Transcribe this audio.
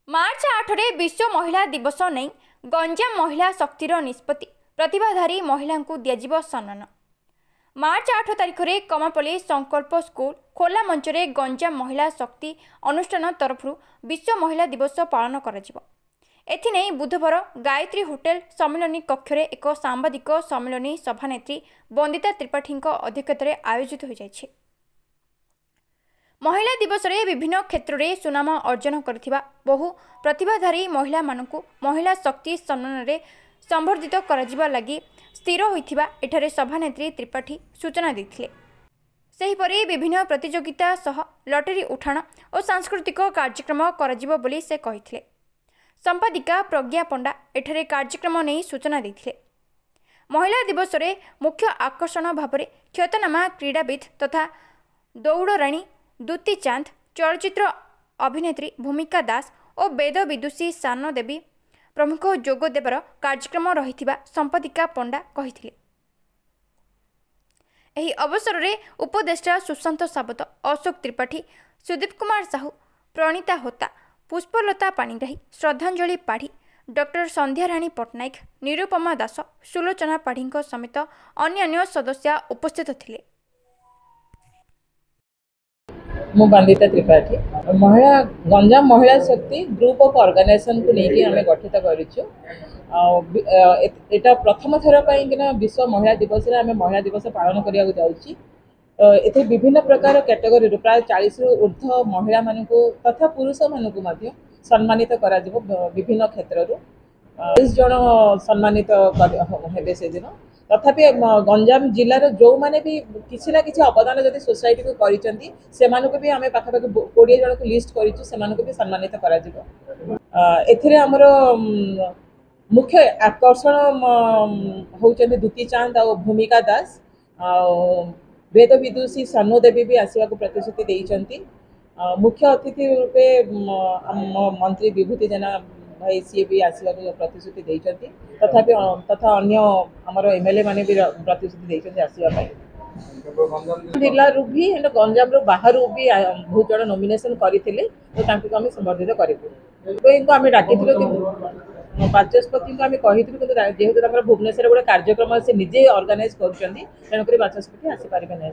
मार्च 8 रे विश्व महिला दिवस नहीं गंजाम महिला शक्तिर निष्पत्ति प्रतिभाधारी महिला को दिज्व सम्मान। मार्च 8 तारिख में कमापल्ली संकल्प स्कूल खोला मंच में गंजाम महिला शक्ति अनुष्ठान तरफ विश्व महिला दिवस पालन कर बुधवार गायत्री होटेल सम्मिलनी कक्ष एक सांबादिक सम्मिलनी सभानेत्री वंदिता त्रिपाठी अध्यक्षतार आयोजित हो जाइछे। महिला दिवस रे विभिन्न क्षेत्र में सुनाम अर्जन करथिबा बहु प्रतिभाधारी महिला मानकु महिला शक्ति सम्मान रे संवर्धित कराजिबा लागि स्थिर होइथिबा एठारे सभानेत्री त्रिपाठी सूचना देथिले। सेहिपरि विभिन्न प्रतियोगिता सह लटरी उठाण और सांस्कृतिक कार्यक्रम कराजिबो बोली से कहिथिले। संपादिका प्रज्ञा पंडा एठारे कार्यक्रम नहीं सूचना देथिले। महिला दिवस रे मुख्य आकर्षण भाव में ख्यातनामा क्रीड़ाविद तथा दौड़राणी दुती चांद, चलचित्र अभिनेत्री भूमिका दास और वेद विदुषी सान देवी प्रमुख जोग देवर कार्यक्रम रहिथिबा संपादिका पंडा कहिथिले। एही अवसर में उपदेष्टा सुशांत सावत, अशोक त्रिपाठी, सुदीप कुमार साहू, प्रणीता होता, पुष्पलता पाणिग्राही, श्रद्धांजलि पाढ़ी, डॉक्टर संध्याराणी पट्टनायक, निरुपमा दास, सुलोचना पाढ़ी समेत अन्य सदस्य उपस्थित थिले। मु वंदिता त्रिपाठी महिला गंजाम महिला शक्ति ग्रुप ऑफ ऑर्गेनाइजेशन को लेकिन आम गठित करूँ। एटा प्रथम थर कि विश्व महिला दिवस आम महिला दिवस पालन करने जाऊँगी। विभिन्न प्रकार कैटेगरी प्राय 40 रु ऊर्ध्व महिला मानक तथा पुरुष मानक सम्मानित कर विभिन्न क्षेत्र 20 जन सम्मानित हे से दिन। तथापि गंजाम जिलार जो मैंने भी किसी ना किसी अवदान जब सोसाइटी को कर भी आम पाखापाखि 20 जन को लिस्ट कर भी सम्मानित कर आमर मुख्य आकर्षण होती दुती चांद और भूमिका दास वेद विदुषी सानू देवी भी आसवा प्रतिश्रुति देती। मुख्य अतिथि रूपे मंत्री विभूति जेना भाई सी भी आसवा प्रतिश्रुति देती। तथापि तथा अन्य आमर एमएलए माने भी प्रतिश्रुति देते आसवाई। जिला भी गंजाम बाहर भी बहुत जन नॉमिनेशन करते आम संबर्धित करूँ। आम डाकी बाचस्पति को आम कही जेहेतु भुवनेश्वर गोटे कार्यक्रम से निजे ऑर्गेनाइज कर तेणुक बाचस्पति आसीपारे नहीं।